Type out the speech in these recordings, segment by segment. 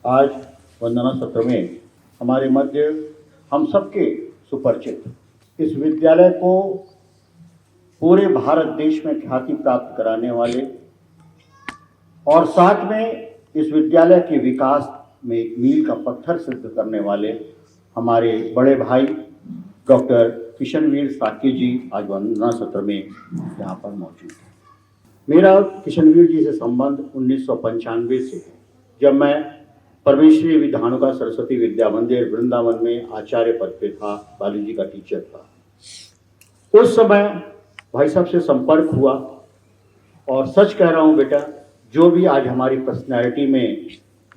आज वंदना सत्र में हमारे मध्य हम सबके सुपरिचित इस विद्यालय को पूरे भारत देश में ख्याति प्राप्त कराने वाले और साथ में इस विद्यालय के विकास में एक मील का पत्थर सिद्ध करने वाले हमारे बड़े भाई डॉक्टर किशनवीर साकी जी आज वंदना सत्र में यहाँ पर मौजूद हैं। मेरा किशनवीर जी से संबंध 1995 से है, जब मैं परमेश्वरी विधानुका सरस्वती विद्या मंदिर वृंदावन में आचार्य पद पे था, बायोलॉजी का टीचर था। उस समय भाई साहब से संपर्क हुआ और सच कह रहा हूँ बेटा, जो भी आज हमारी पर्सनैलिटी में,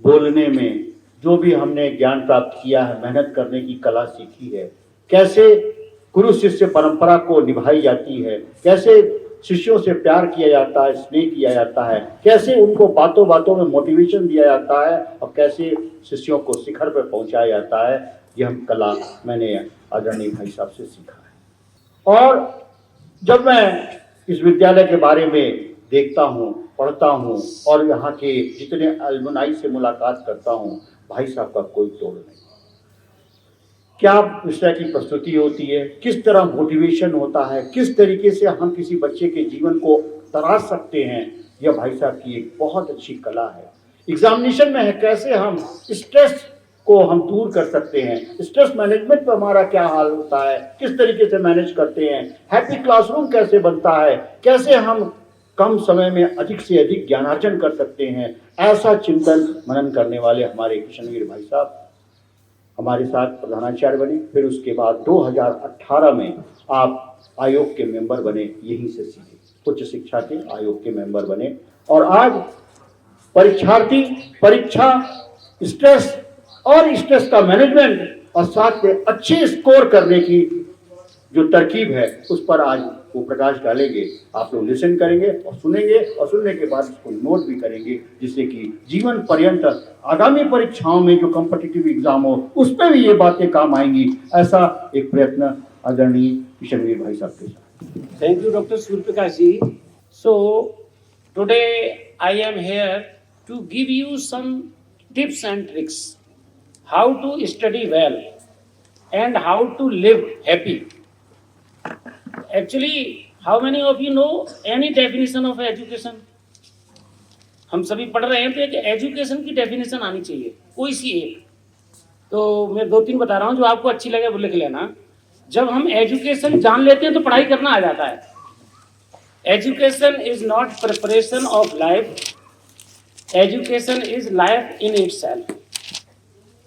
बोलने में, जो भी हमने ज्ञान प्राप्त किया है, मेहनत करने की कला सीखी है, कैसे गुरु शिष्य परंपरा को निभाई जाती है, कैसे शिष्यों से प्यार किया जाता है, स्नेह किया जाता है, कैसे उनको बातों बातों में मोटिवेशन दिया जाता है और कैसे शिष्यों को शिखर पर पहुंचाया जाता है, यह कला मैंने आदरणीय भाई साहब से सीखा है। और जब मैं इस विद्यालय के बारे में देखता हूँ, पढ़ता हूँ और यहाँ के जितने अलमुनाई से मुलाकात करता हूँ, भाई साहब का कोई तोड़ नहीं। क्या विषय की प्रस्तुति होती है, किस तरह मोटिवेशन होता है, किस तरीके से हम किसी बच्चे के जीवन को तराश सकते हैं, यह भाई साहब की एक बहुत अच्छी कला है। एग्जामिनेशन में है कैसे हम स्ट्रेस को हम दूर कर सकते हैं, स्ट्रेस मैनेजमेंट पर हमारा क्या हाल होता है, किस तरीके से मैनेज करते हैं, हैप्पी क्लासरूम कैसे बनता है, कैसे हम कम समय में अधिक से अधिक ज्ञानार्जन कर सकते हैं, ऐसा चिंतन मनन करने वाले हमारे किशनवीर भाई साहब हमारे साथ प्रधानाचार्य बने। फिर उसके बाद 2018 में आप आयोग के मेंबर बने, यहीं से सीधे उच्च शिक्षा के आयोग के मेंबर बने और आज परीक्षार्थी परीक्षा, स्ट्रेस और स्ट्रेस का मैनेजमेंट और साथ में अच्छे स्कोर करने की जो तरकीब है उस पर आज वो प्रकाश डालेंगे। आप लोग लिसन करेंगे और सुनेंगे और सुनने के बाद उसको नोट भी करेंगे, जिससे कि जीवन पर्यंत आगामी परीक्षाओं में जो कॉम्पिटिटिव एग्जाम हो उस पर भी ये बातें काम आएंगी। ऐसा एक प्रयत्न आदरणीय किशनवीर भाई साहब के साथ। Thank you doctor Suryaprakash ji. So today I am here to give you some tips and tricks how to study well and how to live happy. Actually, how many of you know any definition of education? हम सभी पढ़ रहे हैं तो एक education की definition आनी चाहिए, कोई सी एक। तो मैं 2-3 बता रहा हूँ, जो आपको अच्छी लगे वो लिख लेना। जब हम एजुकेशन जान लेते हैं तो पढ़ाई करना आ जाता है। Education is not preparation of life, education is life in itself.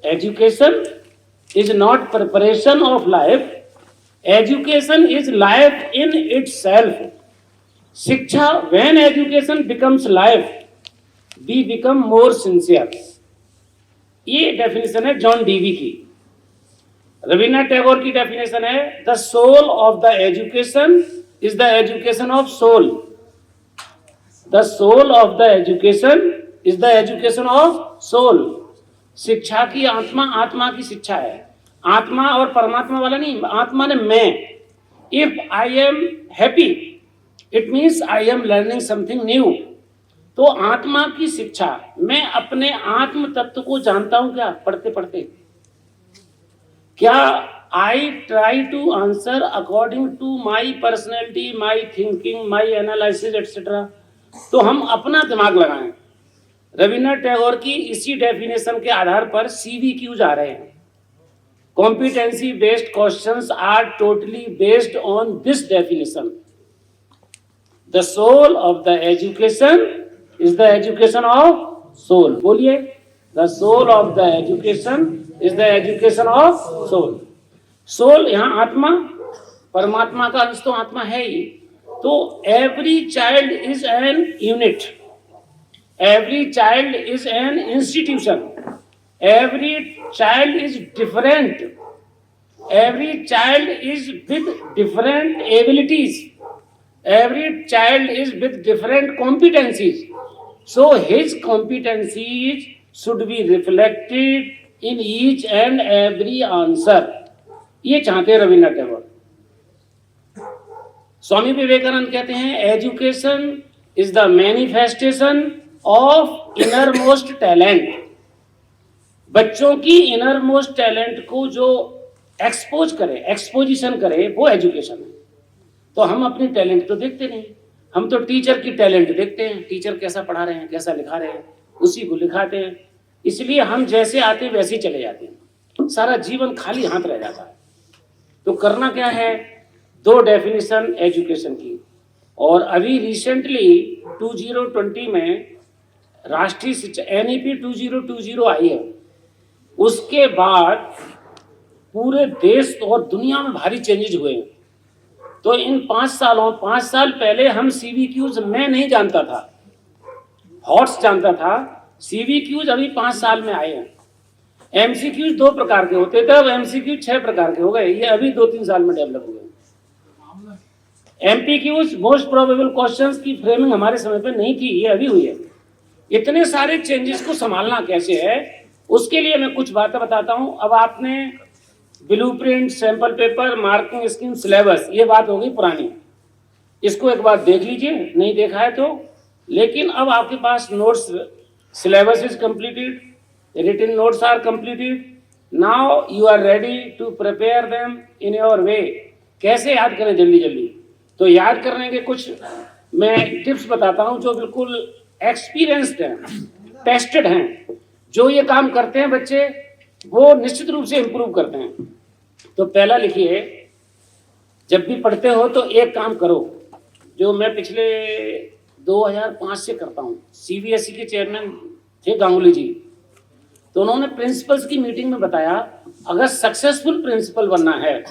Education is not preparation of life, education is life in itself. शिक्षा, when education becomes life, we become more sincere. ये डेफिनेशन है John Dewey की। रविन्द्रनाथ टैगोर की definition है the soul of the education is the education of soul. The soul of the education is the education of soul. शिक्षा की आत्मा, आत्मा की शिक्षा है। आत्मा और परमात्मा वाला नहीं, आत्मा ने मैं। If I am happy it means I am learning something new. तो आत्मा की शिक्षा, मैं अपने आत्म तत्व को जानता हूं क्या पढ़ते पढ़ते। क्या I try to answer according to my personality, my thinking, my analysis etcetera. तो हम अपना दिमाग लगाएं। रविन्द्रनाथ टैगोर की इसी डेफिनेशन के आधार पर CVQ आ रहे हैं। Competency based questions are totally based on this definition. The soul of the education is the education of soul. बोलिए, the soul of the education is the education of soul. Soul यहाँ आत्मा, परमात्मा का अंश तो आत्मा है ही। तो every child is an unit, every child is an institution. Every child is different. Every child is with different abilities. Every child is with different competencies. So his competencies should be reflected in each and every answer. ये चाहते हैं रविन्द्रनाथ टैगोर। स्वामी विवेकानंद कहते हैं education is the manifestation of innermost talent. बच्चों की inner most talent को जो expose करे, एक्सपोजिशन करे, वो एजुकेशन है। तो हम अपनी टैलेंट तो देखते नहीं, हम तो टीचर की टैलेंट देखते हैं, टीचर कैसा पढ़ा रहे हैं, कैसा लिखा रहे हैं, उसी को लिखाते हैं। इसलिए हम जैसे आते वैसे ही चले जाते हैं, सारा जीवन खाली हाथ रह जाता है। तो करना क्या है, दो डेफिनेशन एजुकेशन की। और अभी रिसेंटली 2020 में राष्ट्रीय शिक्षा NEP 2020 आई है। उसके बाद पूरे देश और दुनिया में भारी चेंजेस हुए हैं। तो इन 5 साल पहले हम CVQs मैं नहीं जानता था, हॉट्स जानता था। CVQs अभी 5 साल में आए हैं। MCQs 2 प्रकार के होते थे, अब MCQ 6 प्रकार के हो गए, ये अभी 2-3 साल में डेवलप हुए। MPQs मोस्ट प्रोबेबल क्वेश्चंस की फ्रेमिंग हमारे समय पे नहीं थी, ये अभी हुई है। इतने सारे चेंजेस को संभालना कैसे है, उसके लिए मैं कुछ बातें बताता हूं। अब आपने blueprint, sample paper, marking scheme, syllabus, ये बात हो गई पुरानी, इसको एक बार देख लीजिए, नहीं देखा है तो। लेकिन अब आपके पास notes, syllabus is completed, written notes are completed, now you are ready to prepare them in your way. कैसे याद करें जल्दी जल्दी, तो याद करने के कुछ मैं टिप्स बताता हूं जो बिल्कुल एक्सपीरियंस्ड हैं, टेस्टेड हैं। जो ये काम करते हैं बच्चे, वो निश्चित रूप से इंप्रूव करते हैं। तो पहला लिखिए, जब भी पढ़ते हो तो एक काम करो, जो मैं पिछले 2005 से करता हूँ। CBSE के चेयरमैन थे गांगुली जी, तो उन्होंने प्रिंसिपल्स की मीटिंग में बताया, अगर सक्सेसफुल प्रिंसिपल बनना है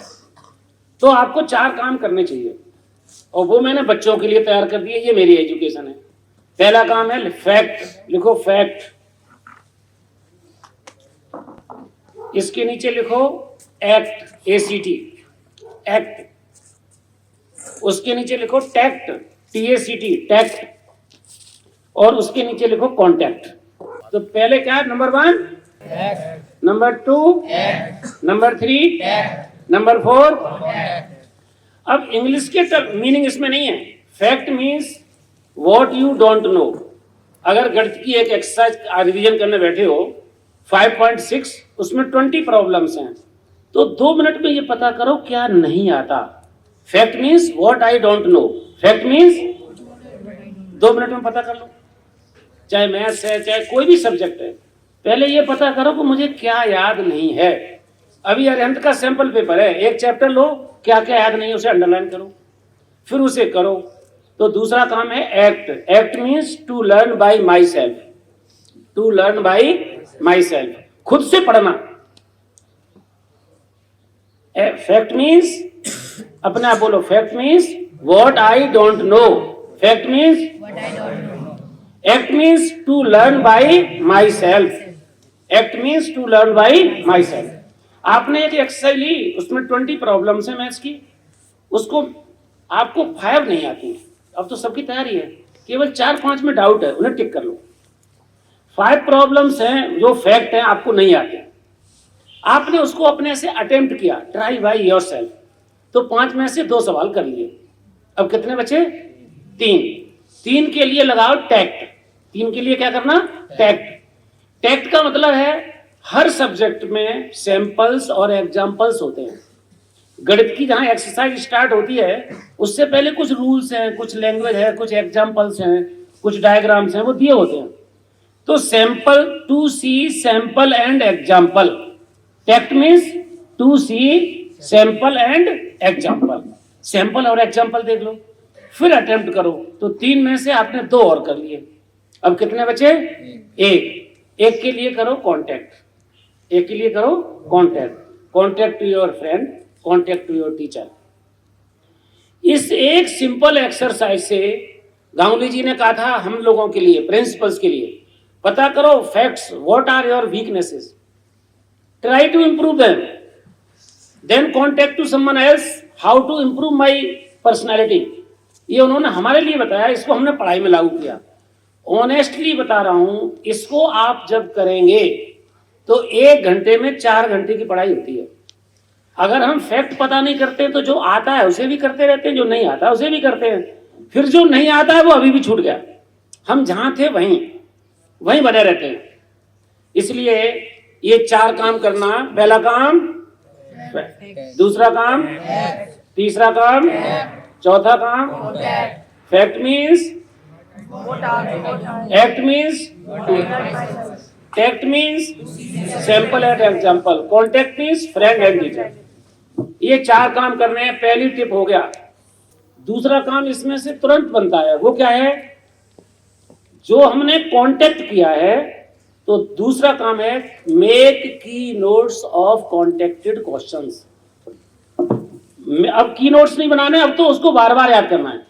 तो आपको 4 काम करने चाहिए, और वो मैंने बच्चों के लिए तैयार कर दिए। ये मेरी एजुकेशन है। पहला काम है फैक्ट, लिखो फैक्ट। इसके नीचे लिखो एक्ट, ACT, एक्ट। उसके नीचे लिखो टैक्ट, TACT, टैक्ट। और उसके नीचे लिखो कॉन्टैक्ट। तो पहले क्या है, नंबर 1 नंबर 2 नंबर 3 नंबर 4। अब इंग्लिश के मीनिंग इसमें नहीं है। Fact means what you don't know. अगर गणित की एक एक्सरसाइज रिवीजन करने बैठे हो 5.6, उसमें 20 प्रॉब्लम्स हैं, तो 2 मिनट में ये पता करो क्या नहीं आता। Fact means what I don't know, fact means 2 minute में पता कर लो। चाहे मैथ्स है, चाहे कोई भी सब्जेक्ट है, पहले ये पता करो कि मुझे क्या याद नहीं है। अभी अरिहंत का सैंपल पेपर है, एक चैप्टर लो, क्या क्या याद नहीं है उसे अंडरलाइन करो, फिर उसे करो। तो दूसरा काम है act. Act means to learn by myself, to learn by myself, खुद से पढ़ना। फैक्ट मीन्स, अपने आप बोलो, fact means what I don't know, fact means, act means to learn by myself, act means to learn by myself. आपने एक exercise ली, उसमें 20 problems है मैथ्स की, उसको आपको 5 नहीं आती, अब तो सबकी तैयारी है, केवल 4-5 में डाउट है, उन्हें टिक कर लो। 5 प्रॉब्लम्स हैं जो फैक्ट हैं, आपको नहीं आते, आपने उसको अपने से अटेम्प्ट किया, ट्राई बाय योरसेल्फ, तो 5 में से 2 सवाल कर लिए। अब कितने बचे? 3 के लिए लगाओ टैक्ट। 3 के लिए क्या करना? टैक्ट। टैक्ट का मतलब है हर सब्जेक्ट में सैंपल्स और एग्जाम्पल्स होते हैं। गणित की जहां एक्सरसाइज स्टार्ट होती है, उससे पहले कुछ रूल्स हैं, कुछ लैंग्वेज है, कुछ एग्जाम्पल्स हैं, कुछ डायग्राम्स हैं, वो दिए होते हैं। तो sample, to see sample and example. Tact means to see sample and example. Sample और एग्जाम्पल देख लो, फिर अटेम्प्ट करो। तो 3 में से आपने 2 और कर लिए, अब कितने बचे? 1 के लिए करो कॉन्टैक्ट, 1 के लिए करो contact. Contact to your friend, contact to your teacher. इस एक सिंपल एक्सरसाइज से गांगुली जी ने कहा था हम लोगों के लिए, प्रिंसिपल्स के लिए, पता करो facts, what are your weaknesses, try to improve them, then contact to someone else, how to improve my personality. ये उन्होंने हमारे लिए बताया, इसको हमने पढ़ाई में लागू किया। ऑनेस्टली बता रहा हूं, इसको आप जब करेंगे तो 1 घंटे में 4 घंटे की पढ़ाई होती है। अगर हम फैक्ट पता नहीं करते तो जो आता है उसे भी करते रहते हैं, जो नहीं आता उसे भी करते हैं, फिर जो नहीं आता है वो अभी भी छूट गया। हम जहां थे वहीं बने रहते हैं। इसलिए ये 4 काम करना। पहला काम, दूसरा काम, तीसरा काम, चौथा काम। Fact means, act means, टेक्ट means sample and example, contact means friend and teacher. ये 4 काम करने हैं। पहली टिप हो गया। दूसरा काम इसमें से तुरंत बनता है, वो क्या है? जो हमने कॉन्टेक्ट किया है, तो दूसरा काम है मेक की नोट्स ऑफ कॉन्टेक्टेड क्वेश्चंस। अब की नोट्स नहीं बनाने, अब तो उसको बार बार याद करना है।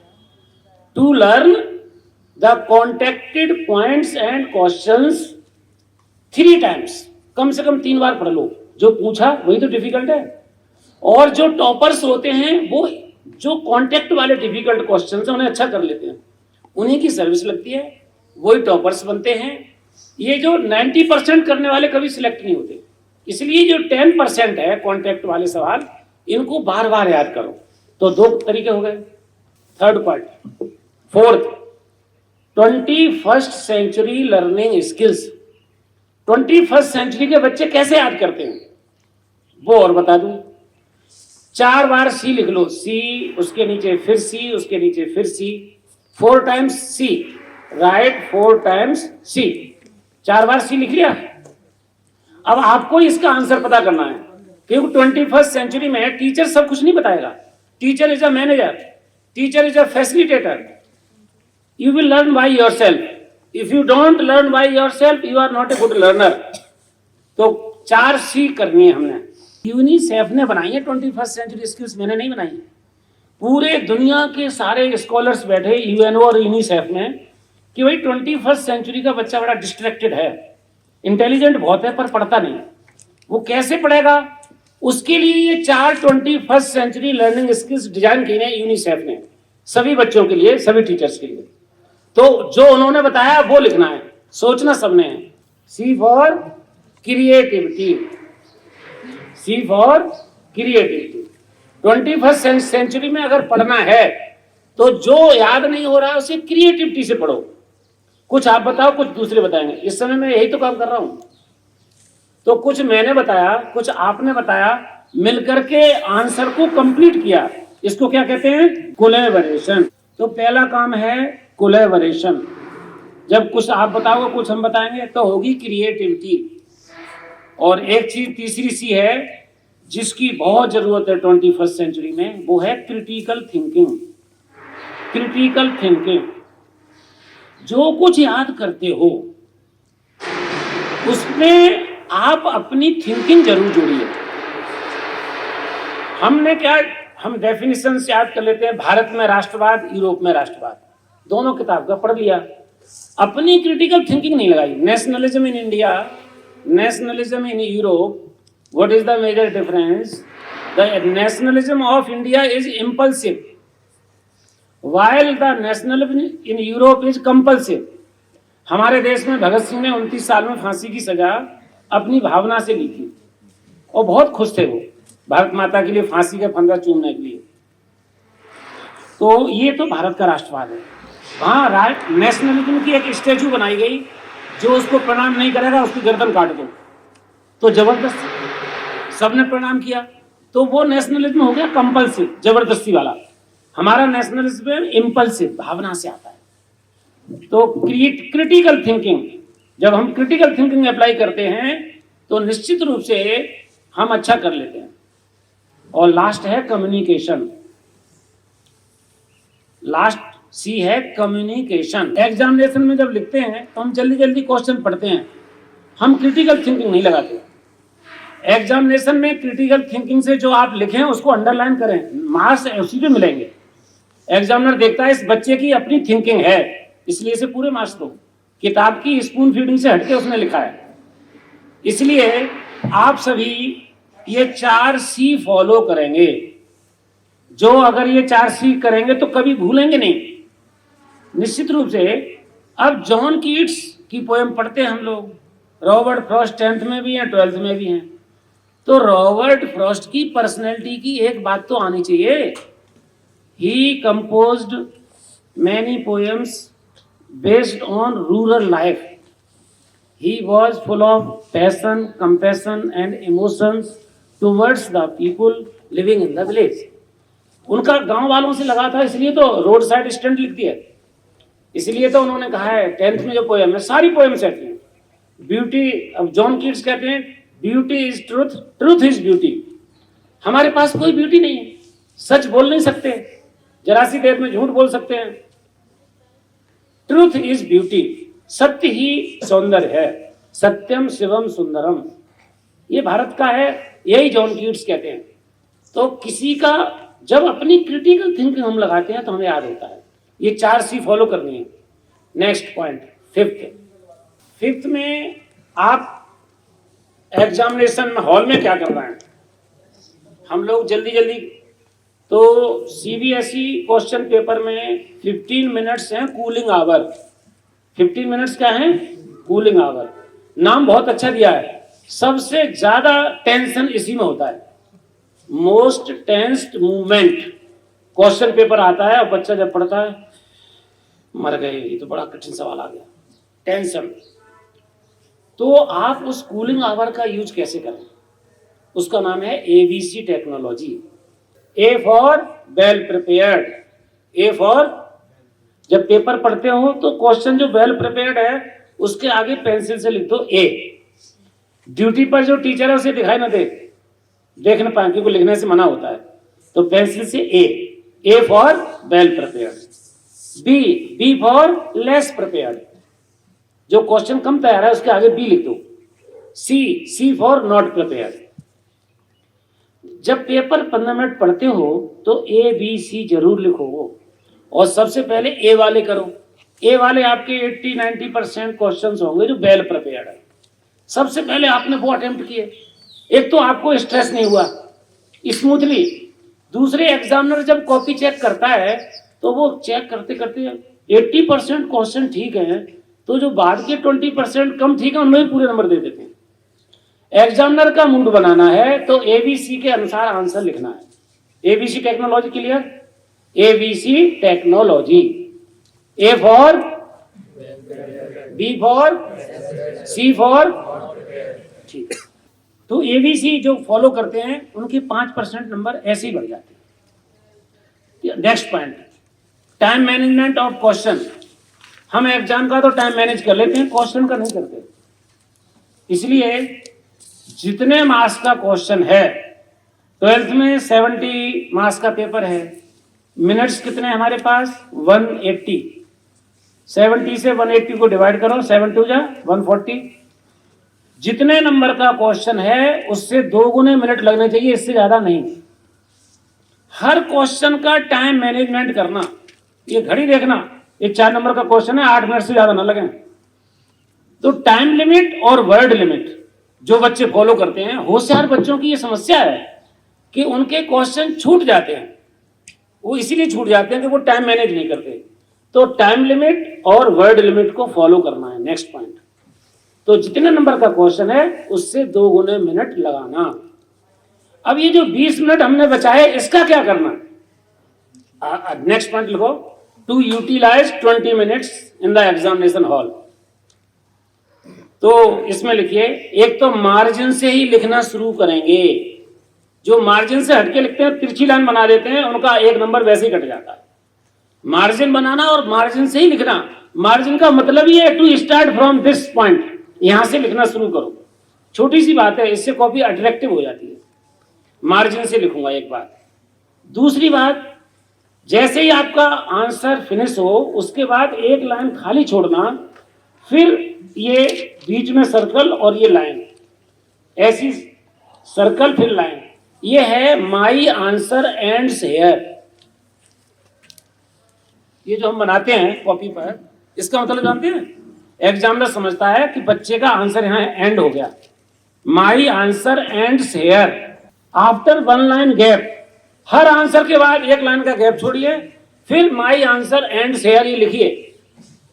To learn the contacted points and questions 3 times, कम से कम 3 बार पढ़ लो। जो पूछा वही तो डिफिकल्ट है। और जो टॉपर्स होते हैं वो जो कॉन्टेक्ट वाले डिफिकल्ट क्वेश्चंस हैं उन्हें अच्छा कर लेते हैं, उन्हीं की सर्विस लगती है, वही टॉपर्स बनते हैं। ये जो 90% करने वाले कभी सिलेक्ट नहीं होते। इसलिए जो 10% है कॉन्टेक्ट वाले सवाल, इनको बार बार याद करो। तो 2 तरीके हो गए। Third part. Fourth, 21st century learning skills. 21st century के बच्चे कैसे याद करते हैं वो और बता दूं। 4 बार सी लिख लो, सी उसके नीचे फिर सी, उसके नीचे फिर C, 4 times C, right 4 times C. 4 बार सी लिख लिया। अब आपको इसका आंसर पता करना है, क्योंकि 21st सेंचुरी में टीचर सब कुछ नहीं बताएगा। Teacher is a manager, teacher is a facilitator. You will learn by yourself. If you don't learn by yourself, you are not a good learner. तो 4 सी करनी है हमने। यूनिसेफ ने बनाई है 21st सेंचुरी स्किल्स, मैंने नहीं बनाई। पूरे दुनिया के सारे स्कॉलर्स बैठे यूएनओ और यूनिसेफ में कि भाई 21st सेंचुरी का बच्चा बड़ा डिस्ट्रैक्टेड है, इंटेलिजेंट बहुत है पर पढ़ता नहीं, वो कैसे पढ़ेगा? उसके लिए ये 4 21st century learning skills design की है यूनिसेफ ने, सभी बच्चों के लिए, सभी टीचर्स के लिए। तो जो उन्होंने बताया वो लिखना है, सोचना सबने है। C for creativity, C for creativity. 21st century में अगर पढ़ना है तो जो याद नहीं हो रहा है उसे क्रिएटिविटी से पढ़ो। कुछ आप बताओ, कुछ दूसरे बताएंगे। इस समय मैं यही तो काम कर रहा हूं। तो कुछ मैंने बताया, कुछ आपने बताया, मिलकर के आंसर को कंप्लीट किया। इसको क्या कहते हैं? कोलैबोरेशन। तो पहला काम है कोलैबोरेशन। जब कुछ आप बताओगे, कुछ हम बताएंगे, तो होगी क्रिएटिविटी। और एक चीज तीसरी सी है जिसकी बहुत जरूरत है 21st सेंचुरी में, वो है क्रिटिकल थिंकिंग। क्रिटिकल थिंकिंग, जो कुछ याद करते हो उसमें आप अपनी थिंकिंग जरूर जोड़िए। हमने क्या, हम डेफिनेशन से याद कर लेते हैं, भारत में राष्ट्रवाद, यूरोप में राष्ट्रवाद, दोनों किताब का पढ़ लिया, अपनी क्रिटिकल थिंकिंग नहीं लगाई। Nationalism in India, nationalism in Europe, what is the major difference? The nationalism of India is impulsive, while the nationalism in Europe is compulsive. हमारे देश में भगत सिंह ने 29 साल में फांसी की सजा अपनी भावना से ली थी और बहुत खुश थे वो भारत माता के लिए फांसी का फंदा चूमने के लिए। तो ये तो भारत का राष्ट्रवाद है। वहाँ नेशनलिज्म की एक स्टैचू बनाई गई, जो उसको प्रणाम नहीं करेगा उसकी गर्दन काट दो। तो जबरदस्त सबने प्रणाम किया, तो वो नेशनलिज्म हो गया कंपल्सिव, जबरदस्ती वाला। हमारा नेशनलिज्म इंपल्सिव, भावना से आता है। तो क्रिटिकल थिंकिंग, जब हम क्रिटिकल थिंकिंग अप्लाई करते हैं तो निश्चित रूप से हम अच्छा कर लेते हैं। और लास्ट है कम्युनिकेशन। लास्ट सी है कम्युनिकेशन। एग्जामिनेशन में जब लिखते हैं तो हम जल्दी जल्दी क्वेश्चन पढ़ते हैं, हम क्रिटिकल थिंकिंग नहीं लगाते। एग्जामिनेशन में क्रिटिकल थिंकिंग से जो आप लिखें उसको अंडरलाइन करें, मार्क्स उसी पे मिलेंगे। एग्जामिनर देखता है इस बच्चे की अपनी थिंकिंग है, इसलिए इसे पूरे मार्क्स दो। किताब की स्पून फीडिंग से हटके उसने लिखा है। इसलिए आप सभी ये 4 सी फॉलो करेंगे। जो अगर ये 4 सी करेंगे तो कभी भूलेंगे नहीं, निश्चित रूप से। अब जॉन कीट्स की पोएम पढ़ते हैं हम लोग, रॉबर्ट फ्रॉस्ट 10th में भी हैं, 12th में भी हैं। तो रॉबर्ट फ्रॉस्ट की पर्सनैलिटी की एक बात तो आनी चाहिए, he composed many poems based on rural life. He was full of passion, compassion and emotions towards the people living in the village. उनका गांव वालों से लगा था, इसलिए तो रोड साइड स्टैंड लिख दिया, इसलिए तो उन्होंने कहा है 10th में जो पोएम है, सारी पोएम्स कहती हैं ब्यूटी। अब जॉन कीट्स कहते हैं beauty is truth, truth is beauty. हमारे पास कोई ब्यूटी नहीं है, सच बोल नहीं सकते, जरा सी देर में झूठ बोल सकते हैं। ट्रूथ इज ब्यूटी, सत्य ही सौंदर्य है, सत्यम शिवम सुंदरम, ये भारत का है, यही जॉन कीट्स कहते हैं। तो किसी का जब अपनी क्रिटिकल थिंकिंग हम लगाते हैं तो हमें याद होता है, ये 4 C फॉलो करनी है। नेक्स्ट पॉइंट, फिफ्थ में आप एग्जामिनेशन में हॉल में क्या कर रहे हैं, हम लोग जल्दी जल्दी, तो CBSE क्वेश्चन पेपर में 15 मिनट्स हैं कूलिंग आवर। 15 मिनट्स क्या है? Cooling hour. नाम बहुत अच्छा दिया है, सबसे ज्यादा टेंशन इसी में होता है, most tensed movement. Question paper आता है और बच्चा जब पढ़ता है, मर गए, ये तो बड़ा कठिन सवाल आ गया, टेंशन। तो आप उस कूलिंग आवर का यूज कैसे करें, उसका नाम है ABC technology. A for well prepared, A for जब पेपर पढ़ते हो तो क्वेश्चन जो वेल प्रिपेयर्ड है उसके आगे पेंसिल से लिख दो ए। ड्यूटी पर जो टीचर है उसे दिखाई ना दे, देख ना पाए क्योंकि लिखने से मना होता है, तो पेंसिल से A for well prepared. B for less prepared, जो क्वेश्चन कम तैयार है उसके आगे बी लिख दो। C for not prepared. जब पेपर 15 मिनट पढ़ते हो तो ABC जरूर लिखो, और सबसे पहले ए वाले करो। ए वाले आपके 80-90% क्वेश्चंस होंगे जो वेल प्रिपेयर्ड है। सबसे पहले आपने वो अटेम्प्ट किए, एक तो आपको स्ट्रेस नहीं हुआ, स्मूथली। दूसरे एग्जामिनर जब कॉपी चेक करता है तो वो चेक करते करते 80% क्वेश्चन ठीक है, तो जो बाद के 20% कम ठीक है उनमें भी पूरे नंबर दे देते हैं। एग्जामिनर का मूड बनाना है तो ABC के अनुसार आंसर लिखना है। ABC technology clear? ABC technology. A for, B for, C for, ठीक है। तो ABC जो फॉलो करते हैं उनके 5% नंबर ऐसे ही बढ़ जाते हैं। Next point, time management of question. हम एग्जाम का तो टाइम मैनेज कर लेते हैं, क्वेश्चन का नहीं करते। इसलिए जितने मार्क्स का क्वेश्चन है, 12th में 70 मार्क्स का पेपर है, मिनट्स कितने हमारे पास? 180। 70 से 180 को डिवाइड करो, 7 2 जा 140। जितने नंबर का क्वेश्चन है उससे 2 गुने मिनट लगने चाहिए, इससे ज्यादा नहीं। हर क्वेश्चन का टाइम मैनेजमेंट करना, ये घड़ी देखना, ये 4 नंबर का क्वेश्चन है, 8 मिनट से ज्यादा ना लगे। तो टाइम लिमिट और वर्ड लिमिट जो बच्चे फॉलो करते हैं, होशियार बच्चों की ये समस्या है कि उनके क्वेश्चन छूट जाते हैं। वो इसीलिए छूट जाते हैं कि वो टाइम मैनेज नहीं करते। तो टाइम लिमिट और वर्ड लिमिट को फॉलो करना है। नेक्स्ट पॉइंट, तो जितने नंबर का क्वेश्चन है उससे 2 गुने मिनट लगाना। अब ये जो 20 मिनट हमने बचाए इसका क्या करना? नेक्स्ट पॉइंट लिखो, to utilise 20 minutes in the examination hall. तो इसमें लिखिए, एक तो मार्जिन से ही लिखना शुरू करेंगे। जो मार्जिन से हटके लिखते हैं, तिरछी लाइन बना देते हैं, उनका 1 नंबर वैसे ही कट जाता है। मार्जिन बनाना और मार्जिन से ही लिखना। मार्जिन का मतलब ये है to start from this point, यहां से लिखना शुरू करो। छोटी सी बात है, इससे कॉपी अट्रैक्टिव हो जाती है। मार्जिन से लिखूंगा, एक बात। दूसरी बात, जैसे ही आपका आंसर फिनिश हो उसके बाद 1 लाइन खाली छोड़ना, फिर ये बीच में सर्कल और ये लाइन, ऐसी सर्कल फिर लाइन, ये है माई आंसर एंड्स हियर। ये जो हम बनाते हैं कॉपी पर, इसका मतलब जानते हैं? एग्जामिनर समझता है कि बच्चे का आंसर यहाँ एंड हो गया। My answer ends here after 1 line gap. Her answer के बाद 1 लाइन का गैप छोड़िए, फिर माई आंसर एंड्स हियर ये लिखिए।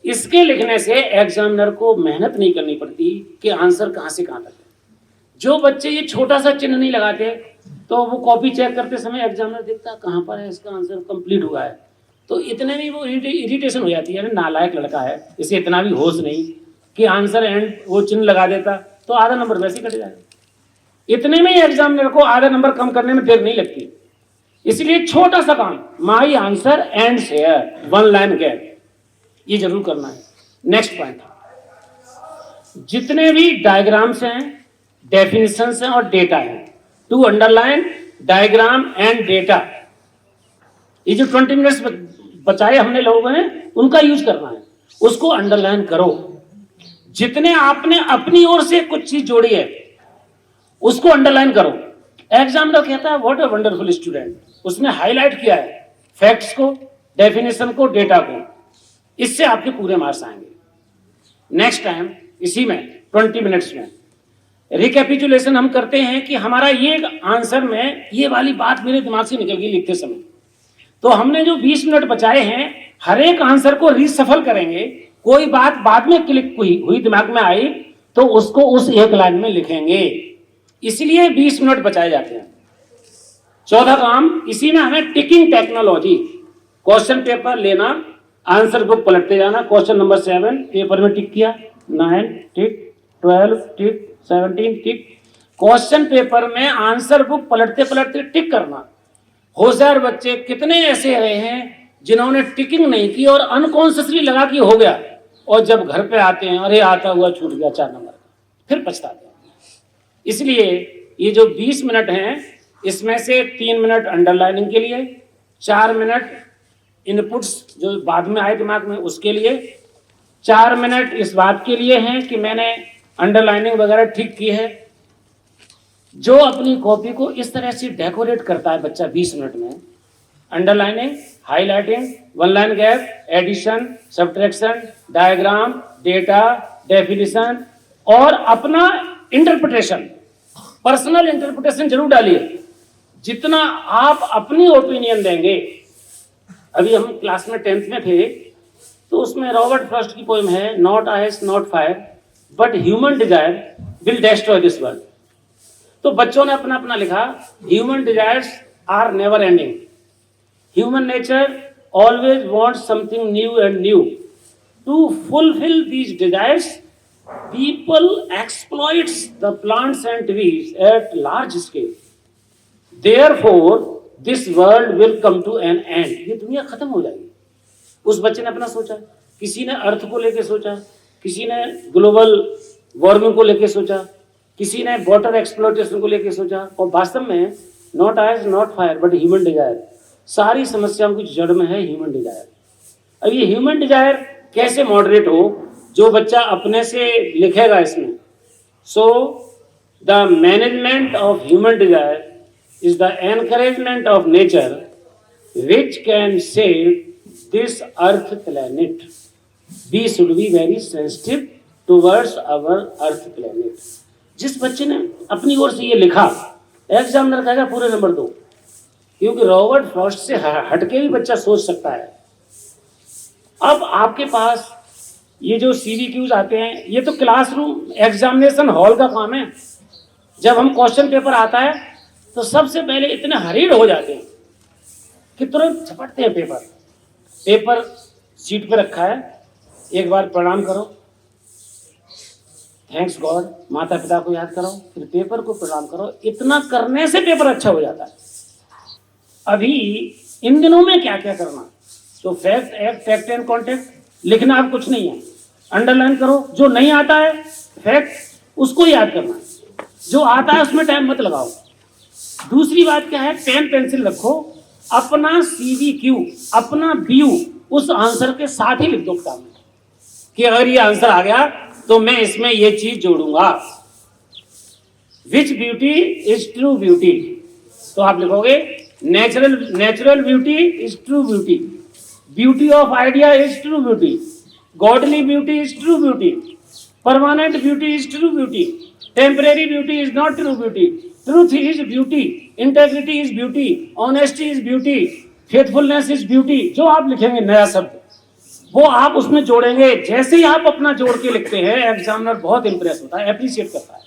इसके लिखने से एग्जामिनर को मेहनत नहीं करनी पड़ती कि आंसर कहां से कहां तक है। जो बच्चे ये छोटा सा चिन्ह नहीं लगाते तो वो कॉपी चेक करते समय एग्जामिनर देखता कहां पर है इसका आंसर कंप्लीट हुआ है, तो इतने में वो इरिटेशन हो जाती है, नालायक लड़का है, इसे इतना भी होश नहीं, कि आंसर एंड वो चिन्ह लगा देता तो आधा नंबर वैसे ही कट जाएगा। इतने में ही एग्जामिनर को आधा नंबर कम करने में देर नहीं लगती। इसलिए छोटा सा काम, my answer and share one line gap, ये जरूर करना है। नेक्स्ट पॉइंट, जितने भी डायग्राम्स हैं, डेफिनेशंस हैं और डेटा है, to underline diagram and data. ये जो 20 मिनट्स बचाए हमने लोगों ने, उनका यूज करना है, उसको अंडरलाइन करो। जितने आपने अपनी ओर से कुछ चीज जोड़ी है उसको अंडरलाइन करो। एग्जामिनर कहता है व्हाट अ वंडरफुल स्टूडेंट, उसने हाईलाइट किया है फैक्ट्स को, डेफिनेशन को, डेटा को, इससे आपके पूरे मार्क्स आएंगे। नेक्स्ट टाइम इसी में 20 मिनट्स में रिकैपिचुलेशन हम करते हैं कि हमारा ये आंसर में ये वाली बात मेरे दिमाग से निकल गई लिखते समय, तो हमने जो 20 मिनट बचाए हैं हर एक आंसर को रीसफल करेंगे। कोई बात बाद में क्लिक हुई दिमाग में आई तो उसको उस एक लाइन में लिखेंगे, इसलिए 20 मिनट बचाए जाते हैं। चौथा काम, इसी में हमें टिकिंग टेक्नोलॉजी, क्वेश्चन पेपर लेना, आंसर बुक पलटते जाना, क्वेश्चन नंबर 7 पेपर में टिक किया, 9 टिक, 12 टिक, 17 टिक। क्वेश्चन पेपर में आंसर बुक पलटते पलटते टिक करना। होशियार बच्चे कितने ऐसे रहे हैं जिन्होंने टिकिंग नहीं की और अनकॉन्शियसली लगा कि हो गया, और जब घर पे आते हैं अरे आता हुआ छूट गया 4 नंबर, फिर पछताते हैं। इसलिए ये जो 20 मिनट हैं इसमें से 3 मिनट अंडरलाइनिंग के लिए, 4 मिनट इनपुट्स जो बाद में आए दिमाग में उसके लिए, 4 मिनट इस बात के लिए हैं कि मैंने अंडरलाइनिंग वगैरह ठीक की है। जो अपनी कॉपी को इस तरह से डेकोरेट करता है बच्चा 20 मिनट में, underlining, highlighting, one line gap, addition, subtraction, diagram, data, definition और अपना इंटरप्रिटेशन, पर्सनल इंटरप्रिटेशन जरूर डालिए। जितना आप अपनी ओपिनियन देंगे, अभी हम क्लास में 10th में थे तो उसमें रॉबर्ट फ्रॉस्ट की पोएम है, not ice not fire but human desire will destroy this world. तो बच्चों ने अपना अपना लिखा, human desires are never ending, human nature always wants something new and new. To fulfill these desires, people exploits the plants and trees at large scale. Therefore, this world will come to an end. ये दुनिया खत्म हो जाएगी। उस बच्चे ने अपना सोचा, किसी ने अर्थ को लेके सोचा, किसी ने ग्लोबल वार्मिंग को लेके सोचा, किसी ने वाटर एक्सप्लॉयटेशन को लेके सोचा, और वास्तव में not ice not fire but human desire, सारी समस्याओं की जड़ में है ह्यूमन डिजायर। अब ये ह्यूमन डिजायर कैसे मॉडरेट हो, जो बच्चा अपने से लिखेगा इसमें। So the management of human desire is the encouragement of nature which can save this earth planet. We should be very sensitive towards our earth planet. जिस बच्चे ने अपनी ओर से ये लिखा, एग्जामिनर कहेगा पूरे नंबर दो, क्योंकि रॉबर्ट फ्रॉस्ट से हटके भी बच्चा सोच सकता है। अब आपके पास ये जो CVQs आते हैं, ये तो क्लासरूम एग्जामिनेशन हॉल का काम है। जब हम क्वेश्चन पेपर आता है तो सबसे पहले इतने हरीड हो जाते हैं कि तुरंत झपटते हैं पेपर सीट पे रखा है, एक बार प्रणाम करो, थैंक्स गॉड, माता पिता को याद करो, फिर पेपर को प्रणाम करो। इतना करने से पेपर अच्छा हो जाता है। अभी इन दिनों में क्या क्या करना, तो फैक्ट एंड कॉन्टेक्ट लिखना अब कुछ नहीं है, अंडरलाइन करो। जो नहीं आता है फैक्ट उसको याद करना, जो आता है उसमें टाइम मत लगाओ। दूसरी बात क्या है, पेन पेंसिल रखो, अपना CVQ, अपना व्यू उस आंसर के साथ ही लिख दो किताब में कि अगर ये आंसर आ गया तो मैं इसमें ये चीज जोड़ूंगा। विच ब्यूटी इज ट्रू ब्यूटी, तो आप लिखोगे natural beauty is true beauty, beauty of idea is true beauty, godly beauty is true beauty, permanent beauty is true beauty, temporary beauty is not true beauty, truth is beauty, integrity is beauty, honesty is beauty, faithfulness is beauty. जो आप लिखेंगे नया शब्द वो आप उसमें जोड़ेंगे। जैसे ही आप अपना जोड़ के लिखते हैं एग्जामिनर बहुत इंप्रेस होता है, अप्रिशिएट करता है।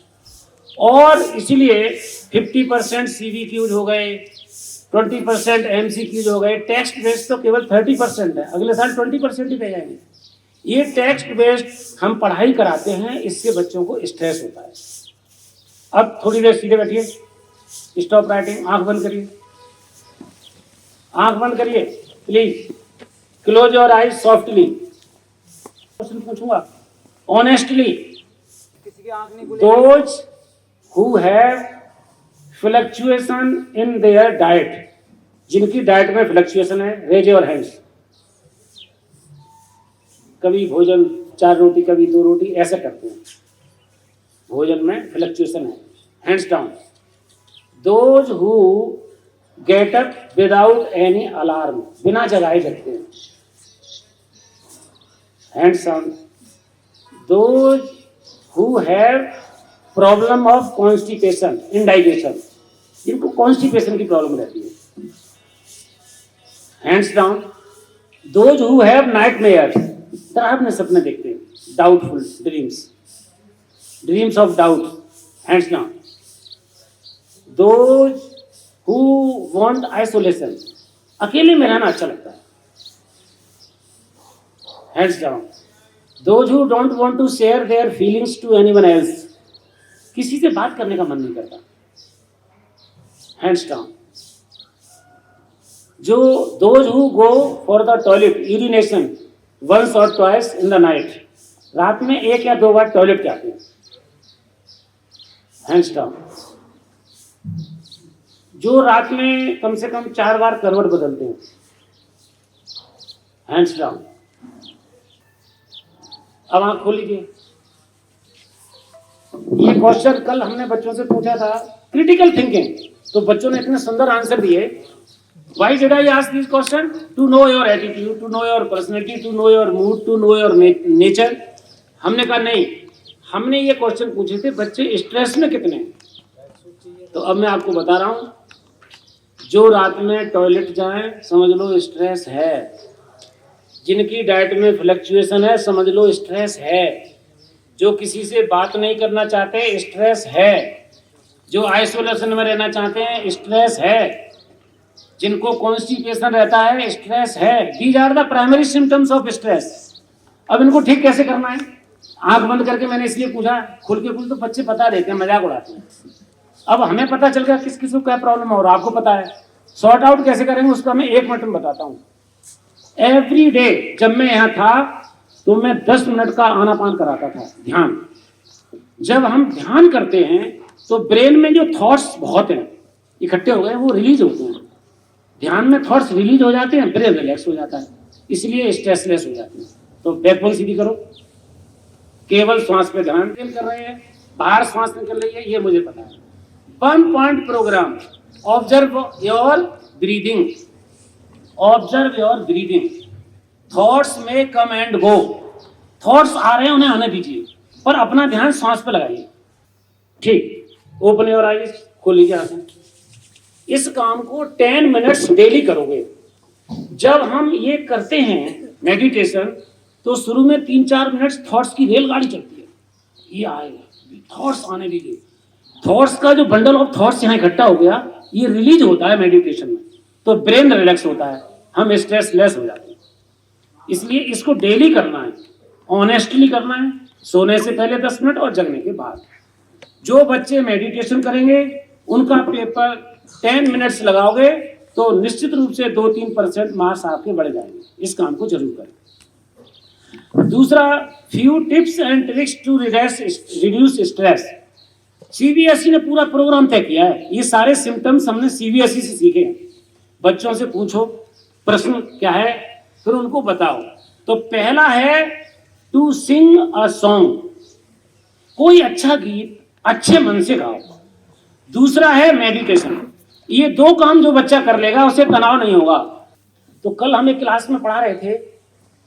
और इसीलिए 50% CVQs हो गए, 20% MCQs हो गए, टेक्स्ट बेस्ड तो केवल 30% है, अगले साल 20% ही रह जाएंगे। ये टेक्स्ट बेस्ड हम पढ़ाई कराते हैं, इससे बच्चों को स्ट्रेस होता है। अब थोड़ी देर सीधे बैठिए, स्टॉप राइटिंग, आंख बंद करिए, आंख बंद करिए please, close your eyes softly. Question पूछूंगा honestly, those who have fluctuation in their diet, जिनकी डाइट में फ्लक्चुएशन है, रेज योर हैंड्स। कभी भोजन 4 रोटी, कभी 2 रोटी, ऐसे करते हैं, भोजन में फ्लक्चुएशन है, hands down. Those who get up without any alarm, बिना जगाए जगते हैं, hands down. Those who have problem of constipation, indigestion, जिनको कॉन्स्टिपेशन की प्रॉब्लम रहती है, hands down. Those who have nightmares, डरावने सपने देखते हैं, doubtful dreams, dreams of doubt, hands down. Those who want isolation, अकेले में रहना अच्छा लगता है, hands down. Those who don't want to share their feelings to anyone else, किसी से बात करने का मन नहीं करता, हैंड्स डाउन। जो those who go for the toilet, urination once और ट्वाइस इन द नाइट, रात में 1 या 2 बार टॉयलेट जाते हैं, हैंड्स डाउन। जो रात में कम से कम 4 बार करवट बदलते हैं, हैंड्स डाउन। अब आंख खोल लीजिए। ये क्वेश्चन कल हमने बच्चों से पूछा था, क्रिटिकल थिंकिंग, तो बच्चों ने इतने सुंदर आंसर दिए। Why did I ask this question? To know your attitude, to know your personality, to know your mood, to know your nature. हमने कहा नहीं, हमने ये क्वेश्चन पूछे थे बच्चे स्ट्रेस में कितने हैं। तो अब मैं आपको बता रहा हूँ, जो रात में टॉयलेट जाएं समझ लो स्ट्रेस है, जिनकी डाइट में फ्लक्चुएशन है समझ लो स्ट्रेस है, जो किसी से बात नहीं करना चाहते स्ट्रेस है, जो आइसोलेशन में रहना चाहते हैं स्ट्रेस है, जिनको कॉन्स्टिपेशन रहता है स्ट्रेस है। These are the primary symptoms of stress. अब इनको ठीक कैसे करना है? आंख बंद करके मैंने इसलिए पूछा, खुल के पूछ तो बच्चे बता देते हैं, मजाक उड़ाते हैं। अब हमें पता चल गया किस किस को क्या प्रॉब्लम है और आपको पता है, सॉर्ट आउट कैसे करेंगे उसका मैं 1 मिनट में बताता हूँ। एवरी डे जब मैं यहाँ था तो मैं 10 मिनट का आनापान कराता था, ध्यान। जब हम ध्यान करते हैं तो ब्रेन में जो थॉट्स बहुत हैं इकट्ठे हो गए वो रिलीज होते हैं, ध्यान में थॉट्स रिलीज हो जाते हैं, ब्रेन रिलैक्स हो जाता है, इसलिए स्ट्रेसलेस हो जाते हैं। तो बैकबोन सीधी करो, केवल श्वास पे ध्यान कर रहे हैं, बाहर श्वास निकल रही है ये मुझे पता है। 1 point program, observe your breathing, observe your breathing. Thoughts में कम एंड गो, थॉट्स आ रहे हैं उन्हें आने दीजिए, पर अपना ध्यान श्वास पे लगाइए। ठीक, ओपन योर आईज, खोल लीजिए आंखें। इस काम को 10 मिनट्स डेली करोगे। जब हम ये करते हैं मेडिटेशन तो शुरू में 3-4 मिनट्स थॉट्स की रेलगाड़ी चलती है, ये आएगा, थॉट्स आने दीजिए। थॉट्स का जो बंडल ऑफ थॉट्स यहाँ इकट्ठा हो गया ये रिलीज होता है मेडिटेशन में, तो ब्रेन रिलैक्स होता है, हम स्ट्रेस लेस हो जाते हैं। इसलिए इसको डेली करना है, ऑनेस्टली करना है, सोने से पहले 10 मिनट और जगने के बाद। जो बच्चे मेडिटेशन करेंगे उनका पेपर 10 मिनट्स लगाओगे तो निश्चित रूप से 2-3% मार्क्स आपके बढ़ जाएंगे। इस काम को जरूर करें। दूसरा, few tips and tricks to reduce stress. CBSE ने पूरा प्रोग्राम तय किया है, ये सारे सिम्टम्स हमने सीबीएसई से सीखे हैं। बच्चों से पूछो प्रश्न क्या है, फिर उनको बताओ। तो पहला है टू सिंग अ सॉन्ग, कोई अच्छा गीत अच्छे मन से गाओ। दूसरा है मेडिटेशन। ये 2 काम जो बच्चा कर लेगा उसे तनाव नहीं होगा। तो कल हम एक क्लास में पढ़ा रहे थे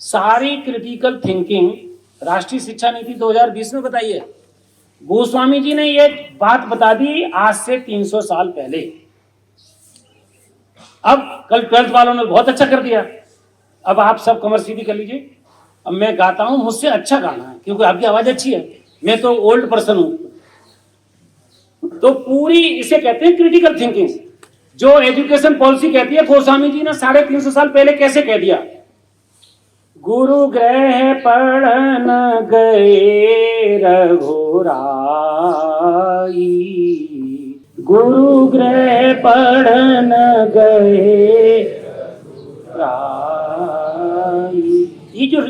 सारी क्रिटिकल थिंकिंग राष्ट्रीय शिक्षा नीति 2020 में बताई है। गोस्वामी जी ने ये बात बता दी आज से 300 साल पहले। अब कल 12th वालों ने बहुत अच्छा कर दिया। अब आप सब कमर सीधी कर लीजिए। अब मैं गाता हूं, मुझसे अच्छा गाना है क्योंकि आपकी आवाज अच्छी है, मैं तो ओल्ड पर्सन हूं। तो पूरी इसे कहते हैं क्रिटिकल थिंकिंग। जो एजुकेशन पॉलिसी कहती है गोस्वामी जी ने 350 साल पहले कैसे कह दिया। गुरु ग्रह पढ़न गए रघुराई, गुरु ग्रह पढ़न गए रघुराई। ये जो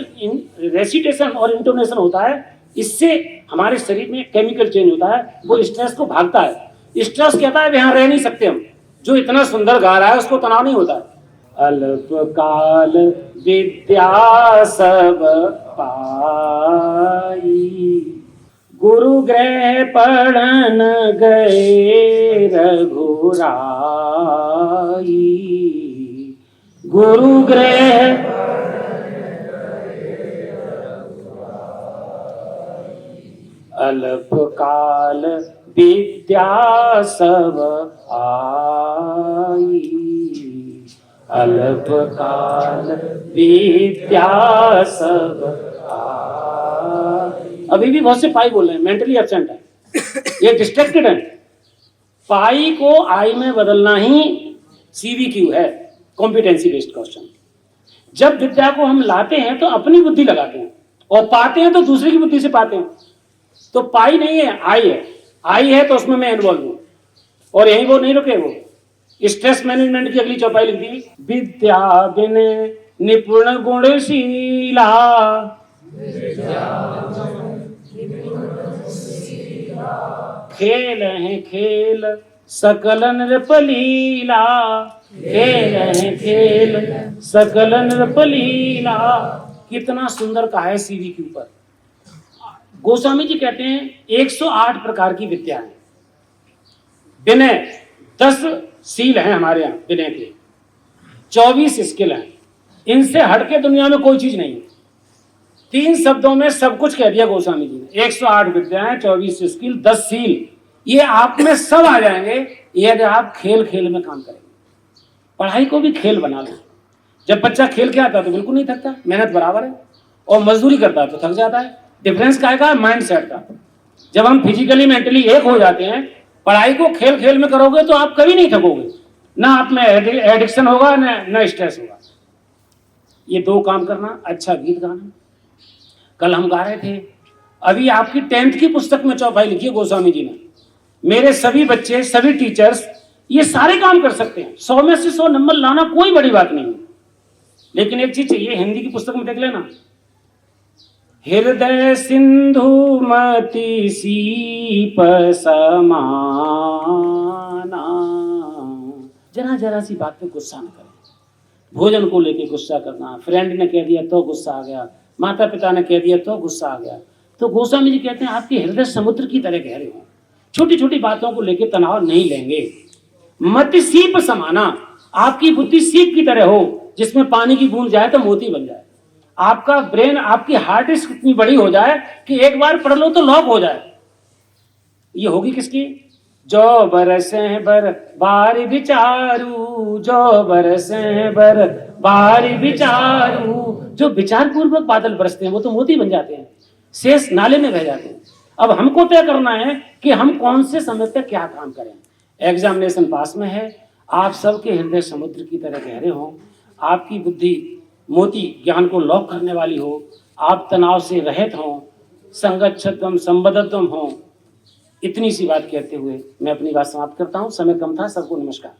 रेसिटेशन और इंटोनेशन होता है, इससे हमारे शरीर में केमिकल चेंज होता है, वो स्ट्रेस को भागता है। स्ट्रेस कहता है यहाँ रह नहीं सकते हम, जो इतना सुंदर गा रहा है उसको तनाव नहीं होता है। अल्पकाल विद्या सब पाई, गुरु ग्रह पढ़न गए रघुराई, गुरु ग्रह अल्पकाल विद्या सब आई, अल्पकाल विद्या सब आई। अभी भी बहुत से पाई बोल रहे हैं, मेंटली एब्सेंट है, ये डिस्ट्रैक्टेड है। पाई को आई में बदलना ही CVQ है, कॉम्पिटेंसी बेस्ड क्वेश्चन। जब विद्या को हम लाते हैं तो अपनी बुद्धि लगाते हैं, और पाते हैं तो दूसरे की बुद्धि से पाते हैं। तो पाई नहीं है, आई है। आई है तो उसमें मैं इन्वॉल्व हूं, और यही वो नहीं रुके। वो स्ट्रेस मैनेजमेंट की अगली चौपाई लिख दी, विद्या बिन निपुण गुणशीला, खेल है खेल सकल नृपलीला, खेल है खेल सकल नृपलीला। कितना सुंदर कहा है CVQ पर। गोस्वामी जी कहते हैं 108 प्रकार की विद्या है। विनय 10 सील हैं हमारे यहाँ, विनय के 24 स्किल हैं। इनसे हटके दुनिया में कोई चीज नहीं है। 3 शब्दों में सब कुछ कह दिया गोस्वामी जी ने। 108 विद्याएं, 24 स्किल, 10 सील, ये आप में सब आ जाएंगे यदि आप खेल खेल में काम करेंगे। पढ़ाई को भी खेल बना लो। जब बच्चा खेल के आता है तो बिल्कुल नहीं थकता, मेहनत बराबर है, और मजदूरी करता है तो थक जाता है। डिफरेंस क्या है? माइंड सेट का। जब हम फिजिकली मेंटली एक हो जाते हैं, पढ़ाई को खेल खेल में करोगे तो आप कभी नहीं थकोगे, ना आप में एडिक्शन होगा ना स्ट्रेस होगा। ये 2 काम करना, अच्छा गीत गाना। कल हम गा रहे थे, अभी आपकी 10th की पुस्तक में चौपाई लिखी है गोस्वामी जी ने। मेरे सभी बच्चे, सभी टीचर्स ये सारे काम कर सकते हैं। 100 में से 100 नंबर लाना कोई बड़ी बात नहीं है, लेकिन एक चीज चाहिए, हिंदी की पुस्तक में देख लेना, हृदय सिंधु मति सीप समाना। जरा जरा सी बात पे गुस्सा न करें। भोजन को लेके गुस्सा करना, फ्रेंड ने कह दिया तो गुस्सा आ गया, माता पिता ने कह दिया तो गुस्सा आ गया। तो गोस्वामी जी कहते हैं आपके हृदय समुद्र की तरह गहरे हो, छोटी छोटी बातों को लेके तनाव नहीं लेंगे। मति सीप समाना, आपकी बुद्धि सीप की तरह हो, जिसमें पानी की बूंद जाए तो मोती बन जाए। आपका ब्रेन, आपकी हार्ड डिस्क इतनी बड़ी हो जाए कि एक बार पढ़ लो तो लॉक हो जाए। ये होगी किसकी? जो बरसे बर बारी विचारू, जो बरसे बर बारी विचारू। जो विचार पूर्वक बादल बरसते हैं वो तो मोती बन जाते हैं, शेष नाले में बह जाते हैं। अब हमको तय करना है कि हम कौन से समय पे क्या काम करें। एग्जामिनेशन पास में है, आप सबके हृदय समुद्र की तरह गहरे हों, आपकी बुद्धि मोती ज्ञान को लॉक करने वाली हो, आप तनाव से रहित हों, संगच्छत्वम संबद्धत्वम हों। इतनी सी बात कहते हुए मैं अपनी बात समाप्त करता हूं। समय कम था। सबको नमस्कार।